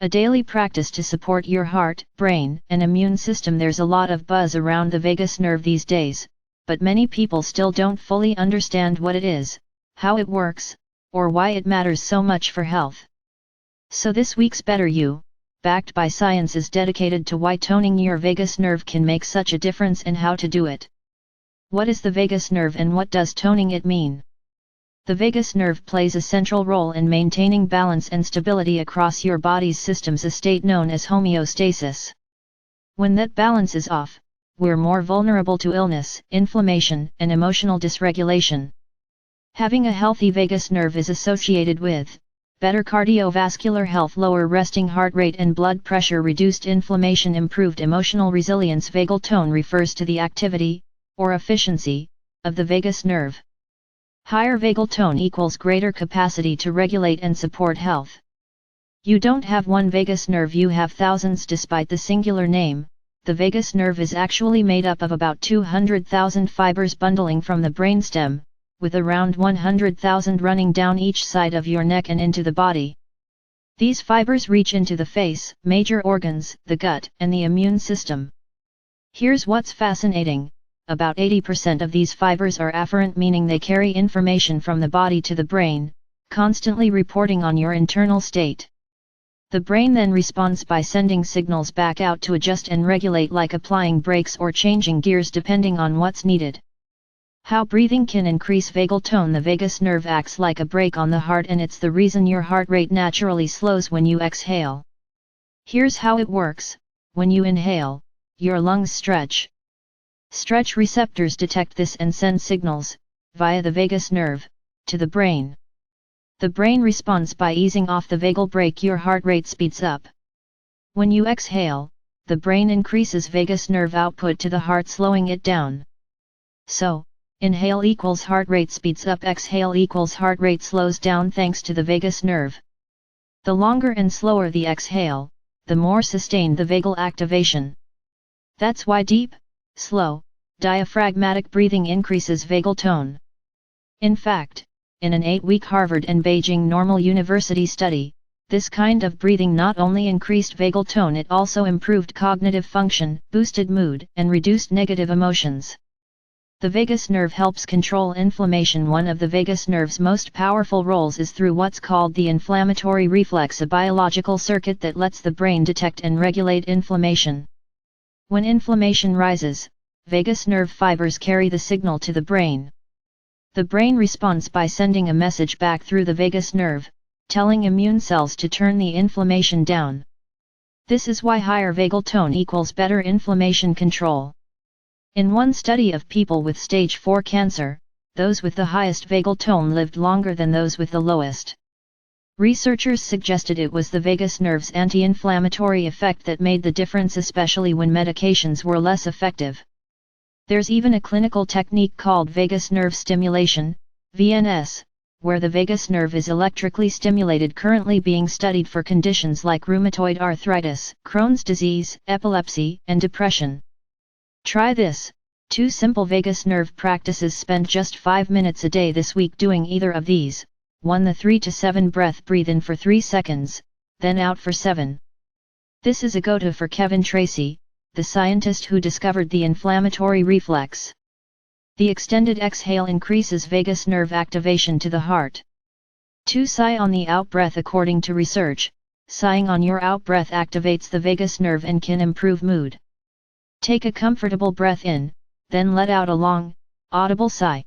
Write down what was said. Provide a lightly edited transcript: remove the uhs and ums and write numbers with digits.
A daily practice to support your heart, brain, and immune system. There's a lot of buzz around the vagus nerve these days, but many people still don't fully understand what it is, how it works, or why it matters so much for health. So this week's Better You, backed by science, is dedicated to why toning your vagus nerve can make such a difference and how to do it. What is the vagus nerve and what does toning it mean? The vagus nerve plays a central role in maintaining balance and stability across your body's systems, a state known as homeostasis. When that balance is off, we're more vulnerable to illness, inflammation, and emotional dysregulation. Having a healthy vagus nerve is associated with better cardiovascular health, lower resting heart rate and blood pressure, reduced inflammation, improved emotional resilience. Vagal tone refers to the activity, or efficiency, of the vagus nerve. Higher vagal tone equals greater capacity to regulate and support health. You don't have one vagus nerve, you have thousands. Despite the singular name, the vagus nerve is actually made up of about 200,000 fibers bundling from the brainstem, with around 100,000 running down each side of your neck and into the body. These fibers reach into the face, major organs, the gut, and the immune system. Here's what's fascinating. About 80% of these fibers are afferent, meaning they carry information from the body to the brain, constantly reporting on your internal state. The brain then responds by sending signals back out to adjust and regulate, like applying brakes or changing gears depending on what's needed. How breathing can increase vagal tone. The vagus nerve acts like a brake on the heart, and it's the reason your heart rate naturally slows when you exhale. Here's how it works. When you inhale, your lungs stretch. Stretch receptors detect this and send signals, via the vagus nerve, to the brain. The brain responds by easing off the vagal brake. Your heart rate speeds up. When you exhale, the brain increases vagus nerve output to the heart, slowing it down. So, inhale equals heart rate speeds up, exhale equals heart rate slows down thanks to the vagus nerve. The longer and slower the exhale, the more sustained the vagal activation. That's why deep, slow, diaphragmatic breathing increases vagal tone. In fact, in an 8-week Harvard and Beijing Normal University study, this kind of breathing not only increased vagal tone, it also improved cognitive function, boosted mood, and reduced negative emotions. The vagus nerve helps control inflammation. One of the vagus nerve's most powerful roles is through what's called the inflammatory reflex, a biological circuit that lets the brain detect and regulate inflammation. When inflammation rises, vagus nerve fibers carry the signal to the brain. The brain responds by sending a message back through the vagus nerve, telling immune cells to turn the inflammation down. This is why higher vagal tone equals better inflammation control. In one study of people with stage 4 cancer, those with the highest vagal tone lived longer than those with the lowest. Researchers suggested it was the vagus nerve's anti-inflammatory effect that made the difference, especially when medications were less effective. There's even a clinical technique called vagus nerve stimulation, VNS, where the vagus nerve is electrically stimulated, currently being studied for conditions like rheumatoid arthritis, Crohn's disease, epilepsy, and depression. Try this. 2 simple vagus nerve practices. Spend just 5 minutes a day this week doing either of these. 1. The 3 to 7 breath. Breathe in for 3 seconds, then out for 7. This is a go-to for Kevin Tracy, the scientist who discovered the inflammatory reflex. The extended exhale increases vagus nerve activation to the heart. 2. Sigh on the out-breath. According to research, sighing on your out-breath activates the vagus nerve and can improve mood. Take a comfortable breath in, then let out a long, audible sigh.